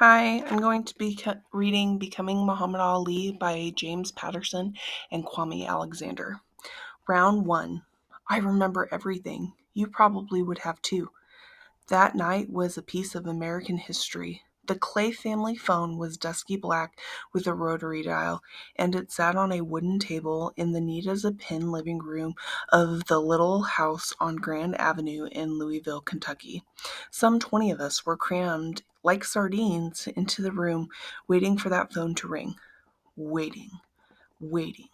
Hi, I'm going to be reading Becoming Muhammad Ali by James Patterson and Kwame Alexander. Round 1. I remember everything. You probably would have too. That night was a piece of American history. The Clay family phone was dusky black with a rotary dial, and it sat on a wooden table in the neat as a pin living room of the little house on Grand Avenue in Louisville, Kentucky. Some 20 of us were crammed like sardines into the room, waiting for that phone to ring. Waiting, waiting,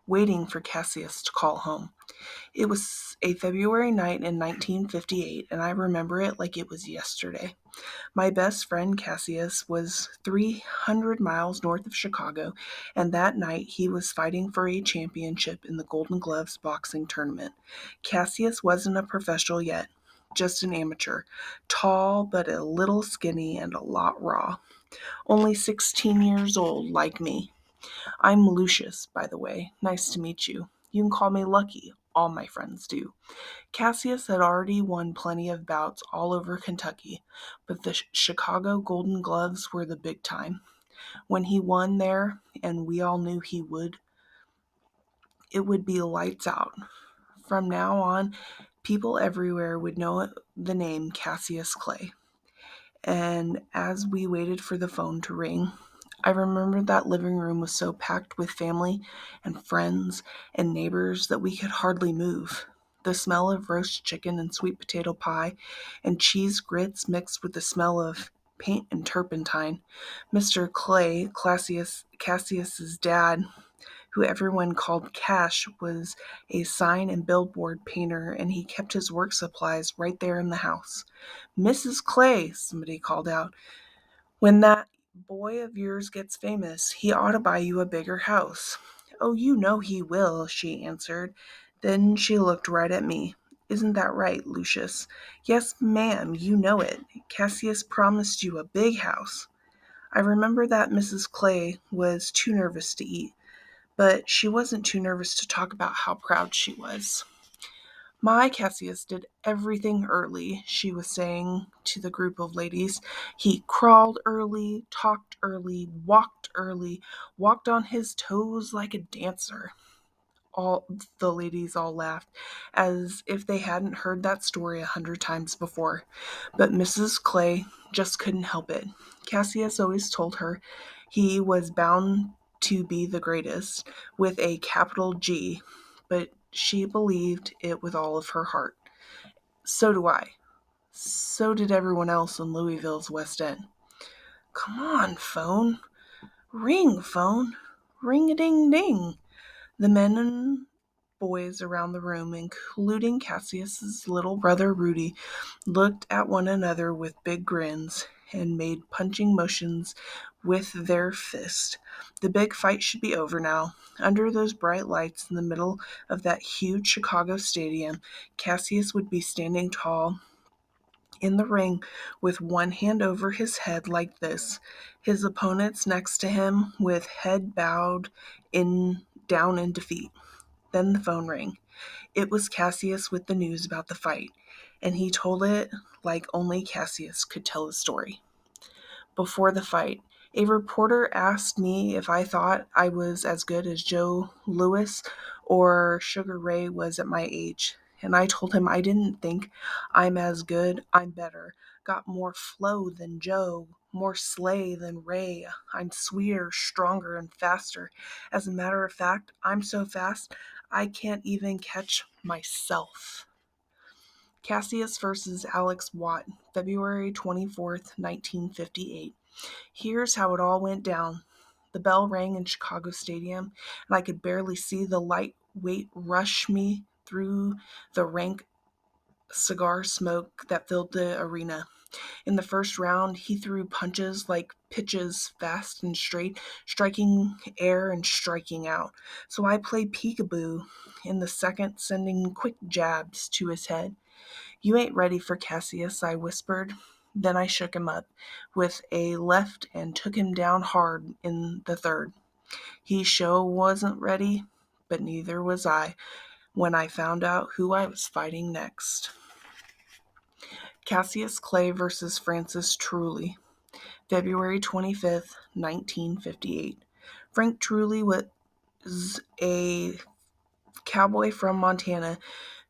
waiting for Cassius to call home. It was a February night in 1958, and I remember it like it was yesterday. My best friend Cassius was 300 miles north of Chicago, and that night he was fighting for a championship in the Golden Gloves boxing tournament. Cassius wasn't a professional yet, just an amateur, tall but a little skinny and a lot raw. Only 16 years old, like me. I'm Lucius, by the way. Nice to meet you. You can call me Lucky. All my friends do. Cassius had already won plenty of bouts all over Kentucky, but the Chicago Golden Gloves were the big time. When he won there, and we all knew he would, it would be lights out. From now on, people everywhere would know the name Cassius Clay. And as we waited for the phone to ring, I remember that living room was so packed with family and friends and neighbors that we could hardly move. The smell of roast chicken and sweet potato pie and cheese grits mixed with the smell of paint and turpentine. Mr. Clay, Cassius's dad, who everyone called Cash, was a sign and billboard painter, and he kept his work supplies right there in the house. Mrs. Clay, somebody called out, when that boy of yours gets famous, he ought to buy you a bigger house. Oh, you know he will, she answered. Then she looked right at me. Isn't that right, Lucius? Yes, ma'am, you know it. Cassius promised you a big house. I remember that Mrs. Clay was too nervous to eat, but she wasn't too nervous to talk about how proud she was. My Cassius did everything early, she was saying to the group of ladies. He crawled early, talked early, walked on his toes like a dancer. All the ladies all laughed, as if they hadn't heard that story 100 times before. But Mrs. Clay just couldn't help it. Cassius always told her he was bound to be the greatest, with a capital G, but she believed it with all of her heart. So do I. So did everyone else in Louisville's West End. Come on, phone. Ring, phone. Ring-a-ding-ding. The men and boys around the room, including Cassius's little brother Rudy, looked at one another with big grins and made punching motions with their fists. The big fight should be over now. Under those bright lights in the middle of that huge Chicago stadium, Cassius would be standing tall in the ring with one hand over his head like this, his opponents next to him with head bowed in down in defeat. Then the phone rang. It was Cassius with the news about the fight, and he told it like only Cassius could tell the story. Before the fight, a reporter asked me if I thought I was as good as Joe Louis or Sugar Ray was at my age. And I told him I didn't think I'm as good, I'm better. Got more flow than Joe, more slay than Ray. I'm sweeter, stronger, and faster. As a matter of fact, I'm so fast I can't even catch myself. Cassius versus Alex Watt, February 24th, 1958. Here's how it all went down. The bell rang in Chicago Stadium, and I could barely see the lightweight rush me through the rank cigar smoke that filled the arena. In the first round, he threw punches like pitches, fast and straight, striking air and striking out. So I played peekaboo in the second, sending quick jabs to his head. You ain't ready for Cassius, I whispered. Then I shook him up with a left and took him down hard in the third. He sure wasn't ready, but neither was I when I found out who I was fighting next. Cassius Clay versus Francis Truly. February 25th, 1958. Frank truly was a cowboy from Montana,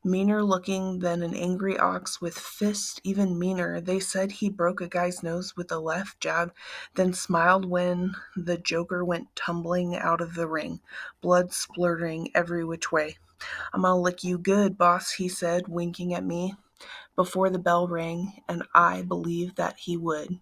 meaner looking than an angry ox, with fists even meaner. They said he broke a guy's nose with a left jab, then smiled when the joker went tumbling out of the ring, blood splurting every which way. "I'm gonna lick you good, boss," he said, winking at me before the bell rang, and I believed that he would.